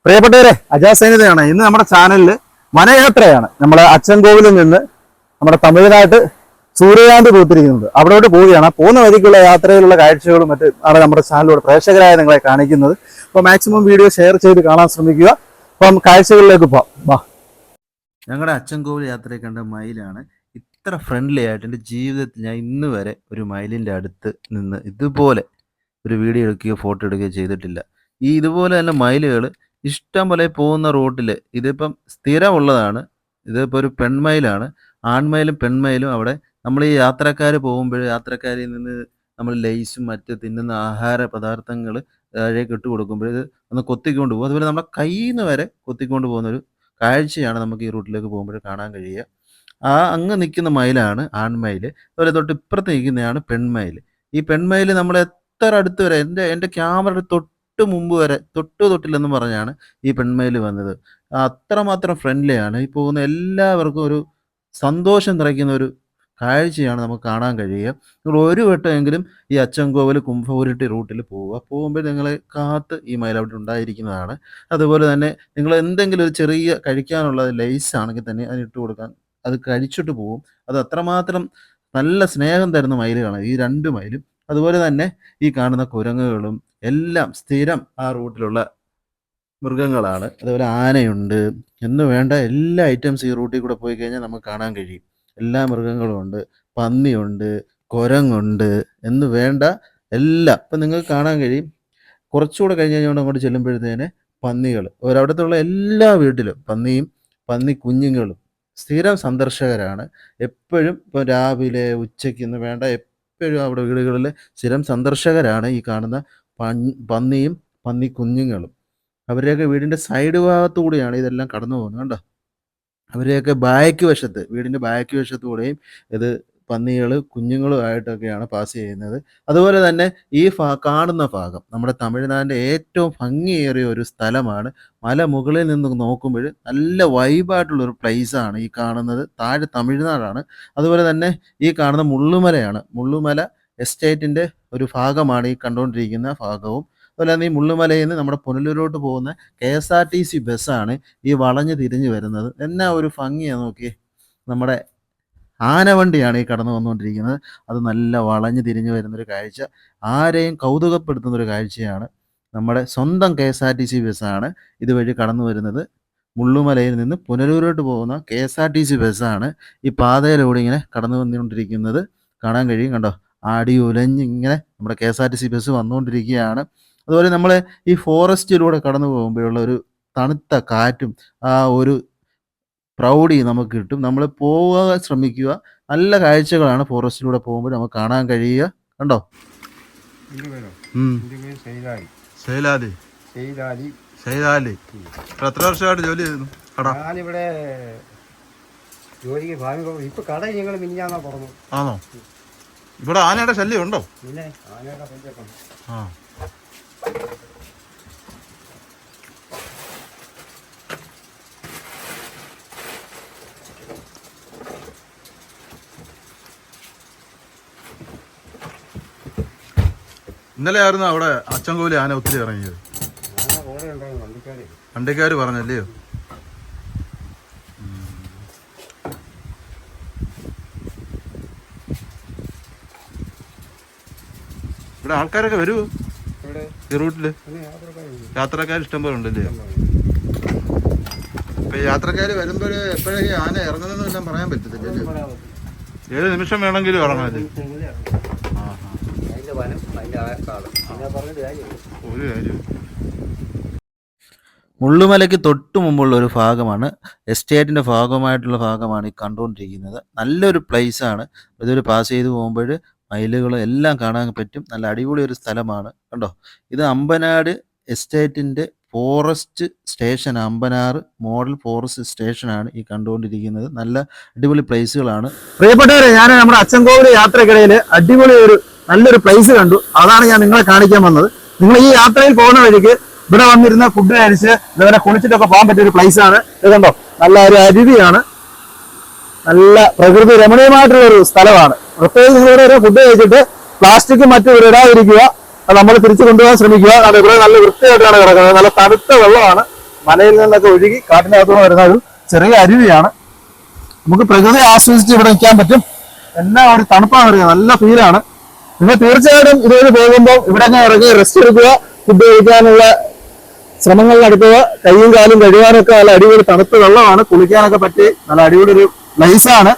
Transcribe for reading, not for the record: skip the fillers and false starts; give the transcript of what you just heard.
പ്രിയപ്പെട്ടവരെ, അജാസൈനിതയാണ്. ഇന്ന് നമ്മുടെ ചാനലിൽ വനയാത്രയാണ്. നമ്മുടെ അച്ചൻകോവിലിൽ നിന്ന് നമ്മുടെ തമിഴ്നാട്ട് സൂര്യകാന്തി പൂത്തിരിക്കുന്നത് അവിടോട്ട് പോവുകയാണ്. പോകുന്ന വഴിക്കുള്ള യാത്രയിലുള്ള കാഴ്ചകളും ആണ് നമ്മുടെ ചാനലിലൂടെ പ്രേക്ഷകരായ നിങ്ങളെ കാണിക്കുന്നത്. അപ്പോൾ മാക്സിമം വീഡിയോ ഷെയർ ചെയ്ത് കാണാൻ ശ്രമിക്കുക. അപ്പം കാഴ്ചകളിലേക്ക് പോവാം. ഞങ്ങളുടെ അച്ചൻകോവിൽ യാത്രയെ കണ്ട മയിലാണ് ഇത്ര ഫ്രണ്ട്ലി ആയിട്ട് എൻ്റെ ജീവിതത്തിൽ ഞാൻ ഇന്ന് വരെ ഒരു മയിലിൻ്റെ അടുത്ത് നിന്ന് ഇതുപോലെ ഒരു വീഡിയോ എടുക്കുകയോ ഫോട്ടോ എടുക്കുകയോ ചെയ്തിട്ടില്ല. ഇതുപോലെ തന്നെ മയിലുകൾ ഇഷ്ടം പോലെ പോകുന്ന റൂട്ടിൽ ഇതിപ്പം സ്ഥിരമുള്ളതാണ്. ഇതിപ്പോൾ ഒരു പെൺമയിലാണ്. ആൺമയിലും പെൺമയിലും അവിടെ നമ്മൾ ഈ യാത്രക്കാർ പോകുമ്പോൾ യാത്രക്കാരിൽ നിന്ന് നമ്മൾ ലെയ്സും മറ്റ് തിന്നുന്ന ആഹാര പദാർത്ഥങ്ങൾ താഴേക്ക് ഇട്ട് കൊടുക്കുമ്പോൾ ഇത് ഒന്ന് കൊത്തിക്കൊണ്ട് പോകും. അതുപോലെ നമ്മുടെ കയ്യിൽ നിന്ന് വരെ കൊത്തിക്കൊണ്ട് പോകുന്നൊരു കാഴ്ചയാണ് നമുക്ക് ഈ റൂട്ടിലേക്ക് പോകുമ്പോൾ കാണാൻ കഴിയുക. അങ്ങ് നിൽക്കുന്ന മയിലാണ് ആൺമയിൽ. അതുപോലെ തൊട്ട് ഇപ്പുറത്ത് നിൽക്കുന്നതാണ് പെൺമയിൽ. ഈ പെൺമയിൽ നമ്മൾ എത്ര അടുത്ത് വരെ എൻ്റെ ക്യാമറയുടെ തൊട്ട് മുമ്പ് വരെ തൊട്ടില്ലെന്ന് പറഞ്ഞാണ് ഈ പെൺമയിൽ വന്നത്. അത്രമാത്രം ഫ്രണ്ട്ലിയാണ്. ഈ പോകുന്ന എല്ലാവർക്കും ഒരു സന്തോഷം നിറയ്ക്കുന്ന ഒരു കാഴ്ചയാണ് നമുക്ക് കാണാൻ കഴിയുക. നിങ്ങൾ ഒരു വട്ടമെങ്കിലും ഈ അച്ചൻകോവിൽ കുംഭപുരുട്ടി റൂട്ടിൽ പോകുമ്പോൾ നിങ്ങളെ കാത്ത് ഈ മയിൽ അവിടെ ഉണ്ടായിരിക്കുന്നതാണ്. അതുപോലെ തന്നെ നിങ്ങൾ എന്തെങ്കിലും ഒരു ചെറിയ കഴിക്കാനുള്ള ലെയ്സ് ആണെങ്കിൽ തന്നെ അതിനിട്ട് കൊടുക്കാൻ അത് കഴിച്ചിട്ട് പോകും. അത് അത്രമാത്രം നല്ല സ്നേഹം തരുന്ന മയിലുകളാണ് ഈ രണ്ട് മയിലും. അതുപോലെ തന്നെ ഈ കാണുന്ന കുരങ്ങുകളും എല്ലാം സ്ഥിരം ആ റൂട്ടിലുള്ള മൃഗങ്ങളാണ്. അതുപോലെ ആനയുണ്ട് എന്ന് വേണ്ട എല്ലാ ഐറ്റംസ് ഈ റൂട്ടിൽ കൂടെ പോയി കഴിഞ്ഞാൽ നമുക്ക് കാണാൻ കഴിയും. എല്ലാ മൃഗങ്ങളും ഉണ്ട്. പന്നിയുണ്ട്, കുരങ്ങുണ്ട് എന്ന് വേണ്ട എല്ലാം ഇപ്പം നിങ്ങൾക്ക് കാണാൻ കഴിയും. കുറച്ചുകൂടെ കഴിഞ്ഞ് കഴിഞ്ഞുകൊണ്ട് അങ്ങോട്ട് ചെല്ലുമ്പോഴത്തേന് പന്നികൾ അവിടത്തുള്ള എല്ലാ വീട്ടിലും പന്നിയും പന്നി കുഞ്ഞുങ്ങളും സ്ഥിരം സന്ദർശകരാണ്. എപ്പോഴും ഇപ്പം രാവിലെ ഉച്ചയ്ക്ക് എന്ന് വേണ്ട എപ്പോഴും അവിടെ വീടുകളിൽ സ്ഥിരം സന്ദർശകരാണ് ഈ കാണുന്ന പന്നിയും പന്നി കുഞ്ഞുങ്ങളും. അവരെയൊക്കെ വീടിൻ്റെ സൈഡ് ഭാഗത്തു കൂടിയാണ് ഇതെല്ലാം കടന്നു പോകുന്നത്. കണ്ടോ, അവരെയൊക്കെ വീടിൻ്റെ ബാക്ക് വശത്തുകൂടെയും ഇത് പന്നികൾ കുഞ്ഞുങ്ങളുമായിട്ടൊക്കെയാണ് പാസ് ചെയ്യുന്നത്. അതുപോലെ തന്നെ ഈ കാണുന്ന ഭാഗം നമ്മുടെ തമിഴ്നാടിൻ്റെ ഏറ്റവും ഭംഗിയേറിയ ഒരു സ്ഥലമാണ്. മുകളിൽ നിന്ന് നോക്കുമ്പോൾ നല്ല വൈബായിട്ടുള്ളൊരു പ്ലേസാണ് ഈ കാണുന്നത്. താഴെ തമിഴ്നാടാണ്. അതുപോലെ തന്നെ ഈ കാണുന്ന മുള്ളുമലയാണ്. മുള്ളുമല എസ്റ്റേറ്റിൻ്റെ ഒരു ഭാഗമാണ് ഈ കണ്ടുകൊണ്ടിരിക്കുന്ന ഭാഗവും. അതുപോലെ തന്നെ ഈ മുള്ളുമലയിൽ നിന്ന് നമ്മുടെ പുനലൂരോട്ട് പോകുന്ന KSRTC ബസ്സാണ് ഈ വളഞ്ഞ് തിരിഞ്ഞ് വരുന്നത്. എന്നാ ഒരു ഭംഗിയാണ് നോക്കിയേ. നമ്മുടെ ആനവണ്ടിയാണ് ഈ കടന്നു വന്നുകൊണ്ടിരിക്കുന്നത്. അത് നല്ല വളഞ്ഞ് തിരിഞ്ഞ് വരുന്നൊരു കാഴ്ച, ആരെയും കൗതുകപ്പെടുത്തുന്നൊരു കാഴ്ചയാണ്. നമ്മുടെ സ്വന്തം KSRTC ബസ്സാണ് ഇതുവഴി കടന്നു വരുന്നത്. മുള്ളുമലയിൽ നിന്ന് പുനലൂരോട്ട് പോകുന്ന KSRTC ബസ്സാണ് ഈ പാതയിലൂടെ ഇങ്ങനെ കടന്നു വന്നുകൊണ്ടിരിക്കുന്നത് കാണാൻ കഴിയും. കണ്ടോ, ആടി ഉലഞ്ഞ് ഇങ്ങനെ നമ്മുടെ KSRTC ബസ് വന്നുകൊണ്ടിരിക്കുകയാണ്. അതുപോലെ നമ്മൾ ഈ ഫോറസ്റ്റിലൂടെ കടന്നു പോകുമ്പോഴുള്ള ഒരു തണുത്ത കാറ്റും ആ ഒരു പ്രൗഢി നമുക്ക് കിട്ടും. നമ്മൾ പോകാൻ ശ്രമിക്കുക. നല്ല കാഴ്ചകളാണ് ഫോറസ്റ്റിലൂടെ പോകുമ്പോൾ നമുക്ക് കാണാൻ കഴിയുക. കണ്ടോ, എത്ര വർഷമായിട്ട് ജോലി ചെയ്യുന്നു? ഞാനിവിടെ ജോലിക്ക് ഇപ്പൊ കട ഞങ്ങൾ മിനിഞ്ഞാന്നാ തുറന്നു. ആണോ? ഇവിടെ ആനയുടെ ശല്യം ഉണ്ടോ? പിന്നെ ആനയുടെ ശല്യമൊക്കെ ഉണ്ട്. ആ, ഇന്നലെ ആയിരുന്നു അവിടെ അച്ചൻകോവിൽ ആന ഒത്തിരി ഇറങ്ങിയത്. വണ്ടിക്കാർ പറഞ്ഞല്ലയോ? ഇവിടെ ആൾക്കാരൊക്കെ വരുമോ ഈ റൂട്ടില്? യാത്രക്കാർ ഇഷ്ടംപോലെ ഉണ്ടല്ലേ? അപ്പൊ യാത്രക്കാര് വരുമ്പോൾ എപ്പോഴേ ആന ഇറങ്ങുന്നതെന്ന് എല്ലാം പറയാൻ പറ്റത്തില്ല. ഏത് നിമിഷം വേണമെങ്കിലും ഇറങ്ങാല്ലേ? ഒരു കാര്യം, മുള്ളുമലയ്ക്ക് തൊട്ട് മുമ്പുള്ള ഒരു ഭാഗമാണ്, എസ്റ്റേറ്റിൻ്റെ ഭാഗമായിട്ടുള്ള ഭാഗമാണ് ഈ കണ്ടുകൊണ്ടിരിക്കുന്നത്. നല്ലൊരു പ്ലേസാണ്. ഇതൊരു പാസ് ചെയ്ത് പോകുമ്പോൾ മയിലുകൾ എല്ലാം കാണാൻ പറ്റും. നല്ല അടിപൊളി ഒരു സ്ഥലമാണ്. കണ്ടോ, ഇത് അമ്പനാട് എസ്റ്റേറ്റിൻ്റെ forest station, Ambanad model forest സ്റ്റേഷനാണ് ഈ കണ്ടുകൊണ്ടിരിക്കുന്നത്. നല്ല അടിപൊളി പ്ലേസുകളാണ്. പ്രിയപ്പെട്ടവരെ, ഞാൻ നമ്മുടെ അച്ചൻകോവിൽ യാത്രക്കിടയിൽ അടിപൊളി നല്ലൊരു പ്ലേസ് കണ്ടു. അതാണ് ഞാൻ നിങ്ങളെ കാണിക്കാൻ വന്നത്. നിങ്ങൾ ഈ യാത്രയിൽ പോകുന്ന വഴിക്ക് ഇവിടെ വന്നിരുന്ന ഫുഡ് കഴിച്ച് ഇതുവരെ കുളിച്ചിട്ടൊക്കെ പോകാൻ പറ്റിയ ഒരു പ്ലേസ് ആണ്. ഇത് കണ്ടോ, നല്ല ഒരു അരുവിയാണ്. നല്ല പ്രകൃതി രമണീയമായിട്ടുള്ള ഒരു സ്ഥലമാണ്. പ്രത്യേകിച്ച് നിങ്ങളിവിടെ ഒരു ഫുഡ് കഴിച്ചിട്ട് പ്ലാസ്റ്റിക് മറ്റും ഇടാതിരിക്കുക. അത് നമ്മൾ തിരിച്ചു കൊണ്ടുപോകാൻ ശ്രമിക്കുക. ഇവിടെ നല്ല വൃത്തിയായിട്ടാണ് കിടക്കുന്നത്. നല്ല തണുത്ത വെള്ളമാണ്. മലയിൽ നിന്നൊക്കെ ഒഴുകി കാട്ടിനകത്തുനിന്ന് വരുന്ന ഒരു ചെറിയ അരുവിയാണ്. നമുക്ക് പ്രകൃതി ആസ്വദിച്ച് ഇവിടെ നിൽക്കാൻ പറ്റും. എല്ലാം ഒരു തണുപ്പാണ് അറിയാം, നല്ല ഫീലാണ്. നിങ്ങൾ തീർച്ചയായിട്ടും ഇതുവഴി പോകുമ്പോൾ ഇവിടെ ഇറങ്ങി റെസ്റ്റ് എടുക്കുക, ഫുഡ് കഴിക്കാനുള്ള ശ്രമങ്ങൾ നടത്തുക. കൈയും കാലും കഴുകാനൊക്കെ നല്ല അടിപൊളി തണുത്ത വെള്ളമാണ്, കുളിക്കാനൊക്കെ പറ്റി നല്ല അടിപൊളി ഒരു പ്ലേസാണ്.